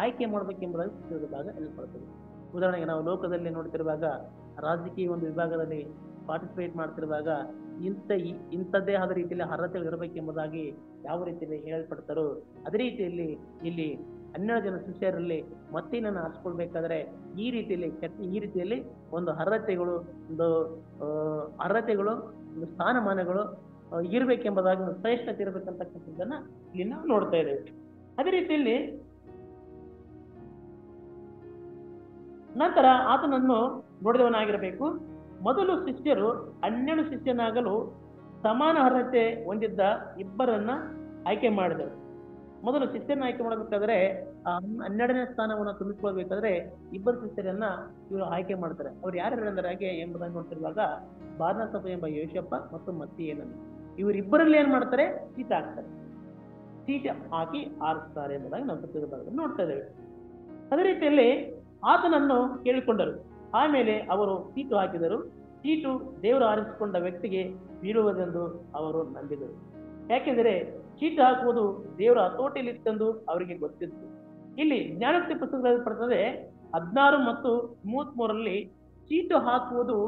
ಆಯ್ಕೆ ಮಾಡ್ಬೇಕೆಂಬುದಾಗಿ ತಿಳಿದಾಗ ಹೇಳ್ಕೊಳ್ತದೆ. ಉದಾಹರಣೆಗೆ ನಾವು ಲೋಕದಲ್ಲಿ ನೋಡ್ತಿರುವಾಗ, ರಾಜಕೀಯ ಒಂದು ವಿಭಾಗದಲ್ಲಿ ಪಾರ್ಟಿಸಿಪೇಟ್ ಮಾಡ್ತಿರುವಾಗ ಇಂಥದ್ದೇ ಆದ ರೀತಿಯಲ್ಲಿ ಅರ್ಹತೆಗಳು ಇರಬೇಕೆಂಬುದಾಗಿ ಯಾವ ರೀತಿಯಲ್ಲಿ ಹೇಳಲ್ಪಡ್ತಾರೋ, ಅದೇ ರೀತಿಯಲ್ಲಿ ಇಲ್ಲಿ 12 ಜನ ಶಿಷ್ಯರಲ್ಲಿ ಮತ್ತಿನನ್ನು ಆರಿಸ್ಕೊಳ್ಬೇಕಾದ್ರೆ ಈ ರೀತಿಯಲ್ಲಿ ಒಂದು ಅರ್ಹತೆಗಳು, ಒಂದು ಸ್ಥಾನಮಾನಗಳು ಇರಬೇಕೆಂಬುದಾಗಿ ಒಂದು ಶ್ರೇಷ್ಠತೆ ಇರಬೇಕಂತಕ್ಕಂಥದ್ದನ್ನ ಇಲ್ಲಿ ನಾವು ನೋಡ್ತಾ ಇದ್ದೇವೆ. ಅದೇ ರೀತಿಯಲ್ಲಿ ನಂತರ ಆತನನ್ನು ನೋಡಿದವನಾಗಿರಬೇಕು. ಮೊದಲು ಶಿಷ್ಯರು 12 ಶಿಷ್ಯನಾಗಲು ಸಮಾನ ಅರ್ಹತೆ ಹೊಂದಿದ್ದ ಇಬ್ಬರನ್ನ ಆಯ್ಕೆ ಮಾಡಿದರು. ಮೊದಲು ಶಿಷ್ಯರನ್ನ ಆಯ್ಕೆ ಮಾಡಬೇಕಾದ್ರೆ 12ನೇ ಸ್ಥಾನವನ್ನು ತುಂಬಿಕೊಳ್ಬೇಕಾದ್ರೆ ಇಬ್ಬರು ಶಿಷ್ಯರನ್ನ ಇವರು ಆಯ್ಕೆ ಮಾಡ್ತಾರೆ. ಅವ್ರು ಯಾರ್ಯಾರೆಂದರೆ ಎಂಬುದನ್ನು ನೋಡ್ತಿರುವಾಗ, ಬಾರ್ನಬ ಎಂಬ ಯೋಸೇಫ ಮತ್ತು ಮತ್ತಿಯನನ್ನು ಇವರಿಬ್ಬರಲ್ಲಿ ಏನ್ ಮಾಡ್ತಾರೆ, ಚೀಟ ಹಾಕಿ ಆರಿಸ್ತಾರೆ ಎಂಬುದಾಗಿ ನಾವು ಸತ್ಯದ ನೋಡ್ತಾ ಇದ್ದೇವೆ. ಅದೇ ರೀತಿಯಲ್ಲಿ ಆತನನ್ನು ಕೇಳಿಕೊಂಡರು. ಆಮೇಲೆ ಅವರು ಚೀಟು ಹಾಕಿದರು. ಚೀಟು ದೇವರು ಆರಿಸಿಕೊಂಡ ವ್ಯಕ್ತಿಗೆ ಬೀಳುವುದೆಂದು ಅವರು ನಂಬಿದರು. ಯಾಕೆಂದರೆ ಚೀಟು ಹಾಕುವುದು ದೇವರ ಹತೋಟಿಯಲ್ಲಿ ಇತ್ತೆಂದು ಅವರಿಗೆ ಗೊತ್ತಿತ್ತು. ಇಲ್ಲಿ ಜ್ಞಾನೋಕ್ತಿ ಪುಸ್ತಕದಲ್ಲಿ ಬರ್ತದೆ 16 ಮತ್ತು 33ರಲ್ಲಿ ಚೀಟು ಆಗುವುದು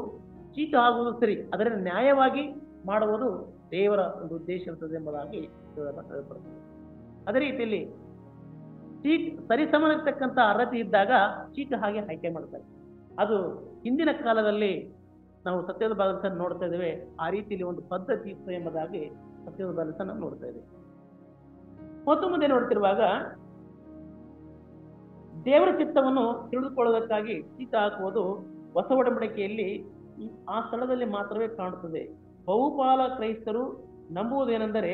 ಸರಿ, ಅದರ ನ್ಯಾಯವಾಗಿ ಮಾಡುವುದು ದೇವರ ಒಂದು ಉದ್ದೇಶ ಇರ್ತದೆ ಎಂಬುದಾಗಿ ಹೇಳಲ್ಪಡುತ್ತದೆ. ಅದೇ ರೀತಿಯಲ್ಲಿ ಸರಿಸಮ ಇರ್ತಕ್ಕಂಥ ಅರ್ಹತೆ ಇದ್ದಾಗ ಚೀಟು ಹಾಗೆ ಆಯ್ಕೆ ಮಾಡ್ತಾರೆ. ಅದು ಹಿಂದಿನ ಕಾಲದಲ್ಲಿ ನಾವು ಸತ್ಯದ ಭಾಗದಲ್ಲಿ ನೋಡ್ತಾ ಇದ್ದೇವೆ. ಆ ರೀತಿಯಲ್ಲಿ ಒಂದು ಪದ್ಧತಿ ಇತ್ತು ಎಂಬುದಾಗಿ ಸತ್ಯದ ಭಾಗದಲ್ಲಿ ನಾವು ನೋಡ್ತಾ ಇದ್ದೇವೆ. ಮತ್ತು ಮುಂದೆ ನೋಡ್ತಿರುವಾಗ ದೇವರ ಚಿತ್ತವನ್ನು ತಿಳಿದುಕೊಳ್ಳುವುದಕ್ಕಾಗಿ ಚೀಟ ಹಾಕುವುದು ಹೊಸ ಒಡಂಬಡಿಕೆಯಲ್ಲಿ ಆ ಸ್ಥಳದಲ್ಲಿ ಮಾತ್ರವೇ ಕಾಣುತ್ತದೆ. ಬಹುಪಾಲ ಕ್ರೈಸ್ತರು ನಂಬುವುದೇನೆಂದರೆ,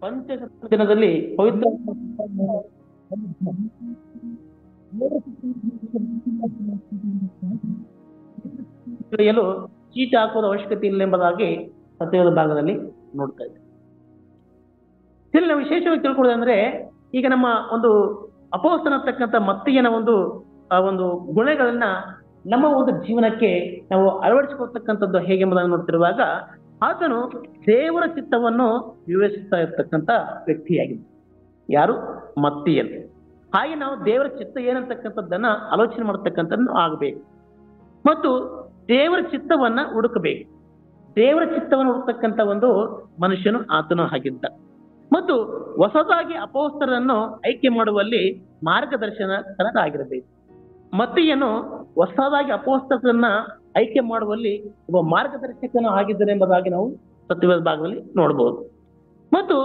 ಪಂಚಶತ ದಿನದಲ್ಲಿ ಪವಿತ್ರ ತಿಳಿಯಲು ಚೀಟ ಹಾಕುವ ಅವಶ್ಯಕತೆ ಇಲ್ಲ ಎಂಬುದಾಗಿ ಸತ್ಯದ ಭಾಗದಲ್ಲಿ ನೋಡ್ತಾ ಇದ್ದೇವೆ. ಇಲ್ಲಿ ನಾವು ವಿಶೇಷವಾಗಿ ತಿಳ್ಕೊಳ್ಳೋದಂದ್ರೆ, ಈಗ ನಮ್ಮ ಒಂದು ಅಪೊಸ್ತಲನಾಗಿರ್ತಕ್ಕಂಥ ಮತ್ತಿಯನ ಒಂದು ಗುಣಗಳನ್ನ ನಮ್ಮ ಒಂದು ಜೀವನಕ್ಕೆ ನಾವು ಅಳವಡಿಸಿಕೊಳ್ತಕ್ಕಂಥದ್ದು ಹೇಗೆ ಎಂಬುದನ್ನು ನೋಡ್ತಿರುವಾಗ, ಆತನು ದೇವರ ಚಿತ್ತವನ್ನು ವಿವರಿಸ್ತಾ ಇರ್ತಕ್ಕಂಥ ವ್ಯಕ್ತಿಯಾಗಿದೆ. ಯಾರು? ಮತ್ತಿಯನ್. ಹಾಗೆ ನಾವು ದೇವರ ಚಿತ್ತ ಏನಂತಕ್ಕಂಥದ್ದನ್ನ ಆಲೋಚನೆ ಮಾಡತಕ್ಕಂಥದ್ದು ಆಗಬೇಕು ಮತ್ತು ದೇವರ ಚಿತ್ತವನ್ನ ಹುಡುಕಬೇಕು. ದೇವರ ಚಿತ್ತವನ್ನು ಹುಡುಕ್ತಕ್ಕಂಥ ಒಂದು ಮನುಷ್ಯನು ಆತನು ಆಗಿದ್ದ. ಮತ್ತು ಹೊಸದಾಗಿ ಅಪೊಸ್ತಲರನ್ನು ಆಯ್ಕೆ ಮಾಡುವಲ್ಲಿ ಮಾರ್ಗದರ್ಶಕನಾಗಿರಬೇಕು. ಮತ್ತಿಯನು ಹೊಸದಾಗಿ ಅಪೊಸ್ತಲರನ್ನ ಆಯ್ಕೆ ಮಾಡುವಲ್ಲಿ ಒಬ್ಬ ಮಾರ್ಗದರ್ಶಕನು ಆಗಿದ್ದಾನೆ ಎಂಬುದಾಗಿ ನಾವು ಸತ್ಯವೇದ ಭಾಗದಲ್ಲಿ ನೋಡಬಹುದು. ಮತ್ತು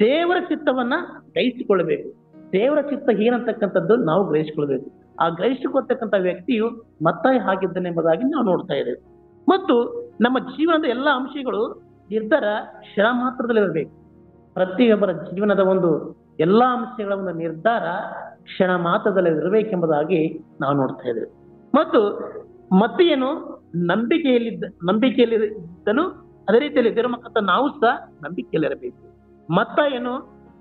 ದೇವರ ಚಿತ್ತವನ್ನ ಗ್ರಹಿಸಿಕೊಳ್ಳಬೇಕು. ದೇವರ ಚಿತ್ತ ಏನಂತಕ್ಕಂಥದ್ದು ನಾವು ಗ್ರಹಿಸಿಕೊಳ್ಬೇಕು. ಆ ಗ್ರಹಿಸಿಕೊಳ್ತಕ್ಕಂಥ ವ್ಯಕ್ತಿಯು ಮತ್ತಾಯ ಆಗಿದ್ದಾನೆ ಎಂಬುದಾಗಿ ನಾವು ನೋಡ್ತಾ ಇದ್ದೇವೆ. ಮತ್ತು ನಮ್ಮ ಜೀವನದ ಎಲ್ಲ ಅಂಶಗಳು ನಿರ್ಧಾರ ಕ್ಷಣ ಮಾತ್ರದಲ್ಲಿರಬೇಕು. ಪ್ರತಿಯೊಬ್ಬರ ಜೀವನದ ಒಂದು ಎಲ್ಲಾ ಅಂಶಗಳ ಒಂದು ನಿರ್ಧಾರ ಕ್ಷಣ ಮಾತ್ರದಲ್ಲಿ ಇರಬೇಕೆಂಬುದಾಗಿ ನಾವು ನೋಡ್ತಾ ಇದ್ದೇವೆ. ಮತ್ತು ಮತ್ತಿಯನು ನಂಬಿಕೆಯಲ್ಲಿದ್ದನು. ಅದೇ ರೀತಿಯಲ್ಲಿ ದೇವರ ಮಕ್ಕಳ ನಾವು ಸಹ ನಂಬಿಕೆಯಲ್ಲಿರಬೇಕು. ಮತ್ತಾಯನು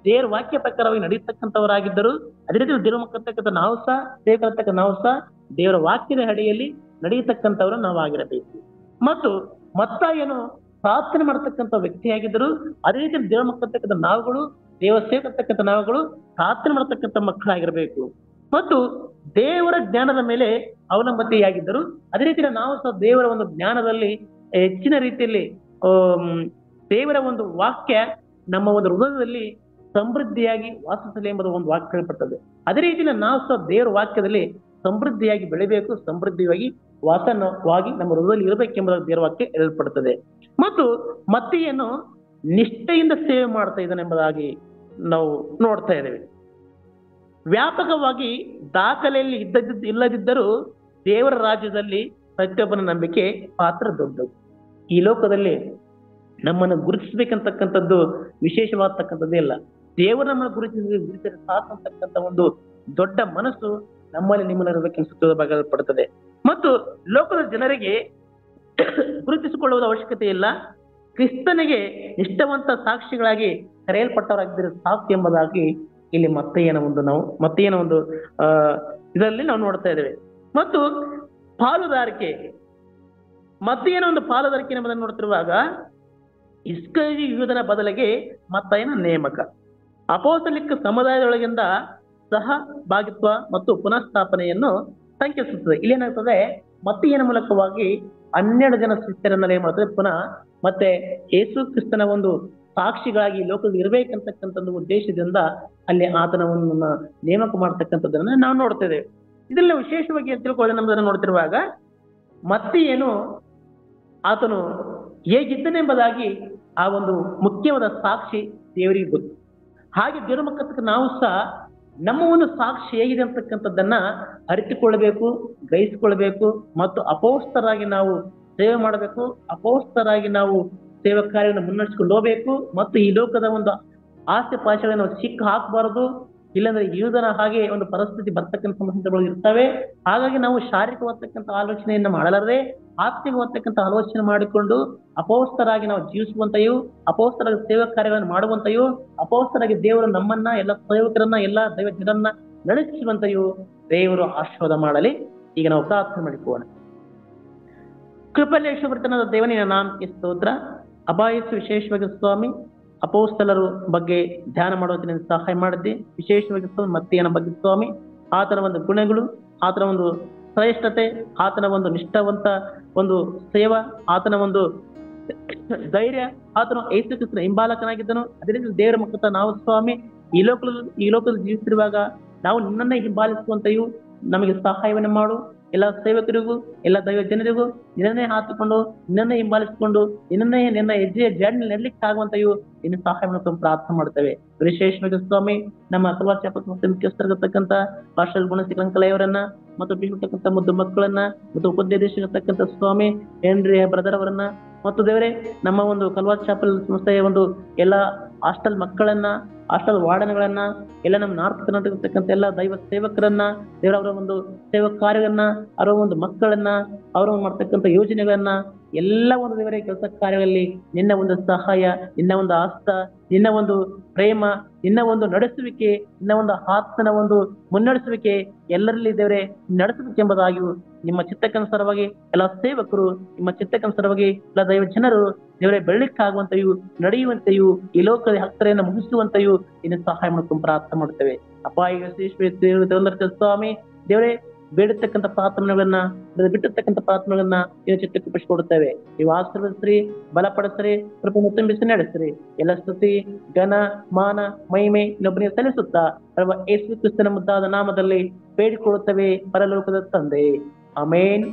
ದೇವರ ವಾಕ್ಯ ಪ್ರಕಾರವಾಗಿ ನಡೆಯತಕ್ಕಂಥವರಾಗಿದ್ದರು. ಅದೇ ರೀತಿ ದೇವರ ಮಕ್ಕಳ ನಾವು ಸಹ ದೇವರ ವಾಕ್ಯದ ಅಡಿಯಲ್ಲಿ ನಡೆಯತಕ್ಕಂಥವರು ನಾವು ಆಗಿರಬೇಕು. ಮತ್ತು ಮತ್ತಾಯನು ಪ್ರಾರ್ಥನೆ ಮಾಡತಕ್ಕಂಥ ವ್ಯಕ್ತಿಯಾಗಿದ್ದರು. ಅದೇ ರೀತಿ ದೇವರ ಮಕ್ಕಳ ನಾವುಗಳು, ದೇವ ಸೇವಕರ್ತಕ್ಕಂಥ ನಾವುಗಳು ಪ್ರಾರ್ಥನೆ ಮಾಡತಕ್ಕಂಥ ಮಕ್ಕಳಾಗಿರಬೇಕು. ಮತ್ತು ದೇವರ ಜ್ಞಾನದ ಮೇಲೆ ಅವಲಂಬತೆಯಾಗಿದ್ದರು. ಅದೇ ರೀತಿ ನಾವು ಸಹ ದೇವರ ಒಂದು ಜ್ಞಾನದಲ್ಲಿ ಹೆಚ್ಚಿನ ರೀತಿಯಲ್ಲಿ ದೇವರ ಒಂದು ವಾಕ್ಯ ನಮ್ಮ ಒಂದು ಹೃದಯದಲ್ಲಿ ಸಮೃದ್ಧಿಯಾಗಿ ವಾಸಿಸಲಿ ಎಂಬುದು ಒಂದು ವಾಕ್ಯ ಹೇಳ್ಪಡ್ತದೆ. ಅದೇ ರೀತಿಯಲ್ಲಿ ನಾವು ಸಹ ದೇವರ ವಾಕ್ಯದಲ್ಲಿ ಸಮೃದ್ಧಿಯಾಗಿ ಬೆಳಿಬೇಕು, ಸಮೃದ್ಧಿಯಾಗಿ ವಾಸನವಾಗಿ ನಮ್ಮ ಹೃದಯದಲ್ಲಿ ಇರಬೇಕೆಂಬುದು ದೇವರ ವಾಕ್ಯ ಹೇಳಲ್ಪಡುತ್ತದೆ. ಮತ್ತು ಮತ್ತಿಯನ್ನು ನಿಷ್ಠೆಯಿಂದ ಸೇವೆ ಮಾಡ್ತಾ ಇದ್ದಾನೆ ಎಂಬುದಾಗಿ ನಾವು ನೋಡ್ತಾ ಇದ್ದೇವೆ. ವ್ಯಾಪಕವಾಗಿ ದಾಖಲೆಯಲ್ಲಿ ಇಲ್ಲದಿದ್ದರೂ ದೇವರ ರಾಜ್ಯದಲ್ಲಿ ಪ್ರತಿಯೊಬ್ಬನ ನಂಬಿಕೆ ಪಾತ್ರ ದೊಡ್ಡದು. ಈ ಲೋಕದಲ್ಲಿ ನಮ್ಮನ್ನು ಗುರುತಿಸ್ಬೇಕಂತಕ್ಕಂಥದ್ದು ವಿಶೇಷವಾದತಕ್ಕಂಥದ್ದೇ ಇಲ್ಲ. ದೇವರು ನಮ್ಮನ್ನು ಗುರುತಿಸಿದ್ರೆ ಸಾಕಂತಕ್ಕಂಥ ಒಂದು ದೊಡ್ಡ ಮನಸ್ಸು ನಮ್ಮಲ್ಲಿ ನಿಮ್ಮಲ್ಲಿ ಇರಬೇಕೆಂದು ಪಡುತ್ತದೆ. ಮತ್ತು ಲೋಕದ ಜನರಿಗೆ ಗುರುತಿಸಿಕೊಳ್ಳುವುದ ಅವಶ್ಯಕತೆ ಇಲ್ಲ. ಕ್ರಿಸ್ತನಿಗೆ ನಿಷ್ಠಾವಂತ ಸಾಕ್ಷಿಗಳಾಗಿ ಕರೆಯಲ್ಪಟ್ಟವರಾಗಿದ್ದರೆ ಸಾಕು ಎಂಬುದಾಗಿ ಇಲ್ಲಿ ಮತ್ತೆಯನ ಒಂದು ಇದರಲ್ಲಿ ನಾವು ನೋಡ್ತಾ ಇದ್ದೇವೆ. ಮತ್ತು ಪಾಲುದಾರಿಕೆ, ಮತ್ತೆಯನ ಒಂದು ಪಾಲುದಾರಿಕೆ ಎಂಬುದನ್ನು ನೋಡ್ತಿರುವಾಗ ಇಸ್ಕರಿಯೋತ ಯೂದನ ಬದಲಿಗೆ ಮತ್ತಾಯನ ನೇಮಕ ಅಪೊಸ್ತಲಿಕ ಸಮುದಾಯದೊಳಗಿಂದ ಸಹಭಾಗಿತ್ವ ಮತ್ತು ಪುನಃಸ್ಥಾಪನೆಯನ್ನು ಸಂಕೇತಿಸುತ್ತದೆ. ಇಲ್ಲೇನಾಗ್ತದೆ, ಮತ್ತೆಯನ ಮೂಲಕವಾಗಿ 12 ಜನ ಶಿಷ್ಯರನ್ನ ಏನ್ ಮಾಡ್ತದೆ, ಪುನಃ ಮತ್ತೆ ಯೇಸು ಕ್ರಿಸ್ತನ ಒಂದು ಸಾಕ್ಷಿಗಳಾಗಿ ಲೋಕದಲ್ಲಿ ಇರಬೇಕಂತಕ್ಕಂಥ ಉದ್ದೇಶದಿಂದ ಅಲ್ಲಿ ಆತನವನ್ನು ನೇಮಕ ಮಾಡ್ತಕ್ಕಂಥದ್ದನ್ನ ನಾವು ನೋಡ್ತೇವೆ. ಇದೆಲ್ಲ ವಿಶೇಷವಾಗಿ ತಿಳ್ಕೊಳ್ಳಿ ನಮ್ಮದನ್ನು ನೋಡ್ತಿರುವಾಗ ಮತ್ತೆಯೇನು ಆತನು ಹೇಗಿದ್ದನೆಂಬುದಾಗಿ ಆ ಒಂದು ಮುಖ್ಯವಾದ ಸಾಕ್ಷಿ ದೇವರಿಗೆ ಗೊತ್ತು. ಹಾಗೆ ದೇವರ ಮಕ್ಕಳ ನಾವು ಸಹ ನಮ್ಮ ಒಂದು ಸಾಕ್ಷಿ ಹೇಗಿದೆ ಅಂತಕ್ಕಂಥದ್ದನ್ನ ಅರಿತುಕೊಳ್ಬೇಕು, ಗ್ರಹಿಸಿಕೊಳ್ಬೇಕು ಮತ್ತು ಅಪೋಸ್ತರಾಗಿ ನಾವು ಸೇವೆ ಮಾಡಬೇಕು. ಅಪೋಸ್ತರಾಗಿ ನಾವು ಸೇವಾ ಕಾರ್ಯವನ್ನು ಮುನ್ನಡೆಸಿಕೊಂಡು ಹೋಗ್ಬೇಕು. ಮತ್ತು ಈ ಲೋಕದ ಒಂದು ಆಸೆ ಪಾಶಗಳನ್ನು ಸಿಕ್ಕ ಹಾಕಬಾರದು. ಇಲ್ಲಾಂದ್ರೆ ಯೂದನ ಹಾಗೆ ಒಂದು ಪರಿಸ್ಥಿತಿ ಬರ್ತಕ್ಕಂಥ ಸಂದರ್ಭಗಳು ಇರ್ತವೆ. ಹಾಗಾಗಿ ನಾವು ಶಾರೀರಿಕವಾದತಕ್ಕಂಥ ಆಲೋಚನೆಯನ್ನು ಮಾಡಲಾರದೆ ಆತ್ಮಿಕವಾದತಕ್ಕಂಥ ಆಲೋಚನೆ ಮಾಡಿಕೊಂಡು ಅಪೋಸ್ತರಾಗಿ ನಾವು ಜೀವಿಸುವಂತೆಯೂ, ಅಪೋಸ್ತರಾಗಿ ಸೇವಾ ಕಾರ್ಯಗಳನ್ನು ಮಾಡುವಂತೆಯೂ, ಅಪೋಸ್ತರಾಗಿ ದೇವರು ನಮ್ಮನ್ನ ಎಲ್ಲ ಸೇವಕರನ್ನ ಎಲ್ಲ ದೈವ ಜನರನ್ನ ನಡೆಸುವಂತೆಯೂ ದೇವರು ಆಶೀರ್ವಾದ ಮಾಡಲಿ. ಈಗ ನಾವು ಪ್ರಾರ್ಥನೆ ಮಾಡಿಕೊಳ್ಳೋಣ. ಕೃಪಲೇಶ್ವರತನದ ದೇವನಿನ ನಾಮಕ್ಕೆ ಸ್ತೋತ್ರ. ಅಭಾಯಸ್ಸು ವಿಶೇಷವಾಗಿ ಸ್ವಾಮಿ ಅಪೋಸ್ತಲರು ಬಗ್ಗೆ ಧ್ಯಾನ ಮಾಡುವಂತೆ ಸಹಾಯ ಮಾಡಿದ್ದೆ. ವಿಶೇಷವಾಗಿ ಮತ್ತೆಯನ ಬಗ್ಗೆ ಸ್ವಾಮಿ ಆತನ ಒಂದು ಗುಣಗಳು, ಆತನ ಒಂದು ಶ್ರೇಷ್ಠತೆ, ಆತನ ಒಂದು ನಿಷ್ಠಾವಂತ ಒಂದು ಸೇವಾ, ಆತನ ಒಂದು ಧೈರ್ಯ, ಆತನು ಯೇಸು ಕ್ರಿಸ್ತನ ಹಿಂಬಾಲಕನಾಗಿದ್ದನು. ಅದೇ ರೀತಿ ದೇವರ ಮಕ್ಕಳ ನಾವು ಸ್ವಾಮಿ ಈ ಲೋಕದಲ್ಲಿ ಜೀವಿಸಿರುವಾಗ ನಾವು ನಿನ್ನನ್ನೇ ಹಿಂಬಾಲಿಸುವಂತೆಯೂ ನಮಗೆ ಸಹಾಯವನ್ನು ಮಾಡು. ಎಲ್ಲ ಸೇವಕರಿಗೂ ಎಲ್ಲ ದೈವ ಜನರಿಗೂ ನಿನ್ನನ್ನೇ ಹಾಕಿಕೊಂಡು ನಿನ್ನನ್ನೇ ಹಿಂಬಾಲಿಸಿಕೊಂಡು ನಿನ್ನ ಹೆಜ್ಜೆಯ ಜಾಡಿನಲ್ಲಿ ನಡಲಿಕ್ಕೆ ಆಗುವಂತೆಯೂ ನಿನ್ನ ಸಹಾಯವನ್ನು ಪ್ರಾರ್ಥನೆ ಮಾಡ್ತೇವೆ. ವಿಶೇಷವಾಗಿ ಸ್ವಾಮಿ ನಮ್ಮ ಕಲ್ವಾಚಾಪ ಮುಖ್ಯಸ್ಥರಾಗತಕ್ಕಂಥ ಪಾಸ್ಟರ್ ಗುಣಸಿಕಲಂಕಲೆಯವರನ್ನ ಮತ್ತು ಬೀಳ್ತಕ್ಕಂಥ ಮುದ್ದು ಮಕ್ಕಳನ್ನ ಮತ್ತು ಉಪದೇಶಿರತಕ್ಕಂಥ ಸ್ವಾಮಿ ಹೆನ್ರಿ ಬ್ರದರ್ ಅವರನ್ನ ಮತ್ತು ದೇವರೇ ನಮ್ಮ ಒಂದು ಕಲ್ವಾರ್ ಚಾಪಲ್ ಸಂಸ್ಥೆಯ ಒಂದು ಎಲ್ಲ ಹಾಸ್ಟೆಲ್ ಮಕ್ಕಳನ್ನ, ಹಾಸ್ಟೆಲ್ ವಾರ್ಡನ್ಗಳನ್ನ, ಎಲ್ಲ ನಮ್ಮ ನಾರ್ತ್ ಕರ್ನಾಟಕತಕ್ಕಂಥ ಎಲ್ಲ ದೈವ ಸೇವಕರನ್ನ, ದೇವರ ಅವರ ಒಂದು ಸೇವಾ ಕಾರ್ಯವನ್ನ, ಅವರ ಒಂದು ಮಕ್ಕಳನ್ನ, ಅವರ ಮಾಡ್ತಕ್ಕಂಥ ಯೋಜನೆಗಳನ್ನ ಎಲ್ಲ ಒಂದು ದೇವರೇ ಕೆಲಸ ಕಾರ್ಯಗಳಲ್ಲಿ ನಿನ್ನ ಒಂದು ಸಹಾಯ, ನಿನ್ನ ಒಂದು ಆಸ್ತ, ನಿನ್ನ ಒಂದು ಪ್ರೇಮ, ನಿನ್ನ ಒಂದು ನಡೆಸುವಿಕೆ, ನಿನ್ನ ಒಂದು ಆತ್ಮನ ಒಂದು ಮುನ್ನಡೆಸುವಿಕೆ ಎಲ್ಲರಲ್ಲಿ ದೇವರೇ ನಡೆಸಬೇಕೆಂಬುದಾಗಿಯೂ ನಿಮ್ಮ ಚಿತ್ತಕ್ಕನುಸಾರವಾಗಿ ಎಲ್ಲ ಸೇವಕರು ನಿಮ್ಮ ಚಿತ್ತಕ್ಕನುಸಾರವಾಗಿ ಎಲ್ಲ ದೈವ ಜನರು ದೇವರೇ ಬೆಳಕಾಗುವಂತೆಯೂ ನಡೆಯುವಂತೆಯೂ ಈ ಲೋಕದ ಹಕ್ಕರೆಯನ್ನು ಮುಗಿಸುವಂತೆಯೂ ನಿನ್ನ ಸಹಾಯ ಮಾಡ್ಕೊಂಡು ಪ್ರಾರ್ಥನೆ ಮಾಡ್ತೇವೆ. ಅಪಾಯ ಸ್ವಾಮಿ ದೇವರೇ ಬೇಡತಕ್ಕಂಥ ಪ್ರಾರ್ಥನೆಗಳನ್ನ ಬಿಟ್ಟಿರ್ತಕ್ಕಂಥ ಪ್ರಾರ್ಥನೆಗಳನ್ನ ನಿನ್ನ ಚಿತ್ತಕ್ಕೆ ಪಡಿಸಿಕೊಡುತ್ತೇವೆ. ನೀವು ಆಶೀರ್ವದಿಸ್ರಿ, ಬಲಪಡಿಸ್ರಿ, ಕೃಪೆಯನ್ನು ತುಂಬಿಸಿ ನಡೆಸ್ರಿ. ಎಲ್ಲ ಸ್ತುತಿ ಘನ ಮಾನ ಮಹಿಮೆ ಇನ್ನೊಬ್ಬನಿಗೆ ಸಲ್ಲಿಸುತ್ತಾ ಯೇಸು ಕ್ರಿಸ್ತನ ಮುದ್ದಾದ ನಾಮದಲ್ಲಿ ಬೇಡಿಕೊಳ್ಳುತ್ತೇವೆ ಪರಲೋಕದ ತಂದೆ. ಆಮೇನ್.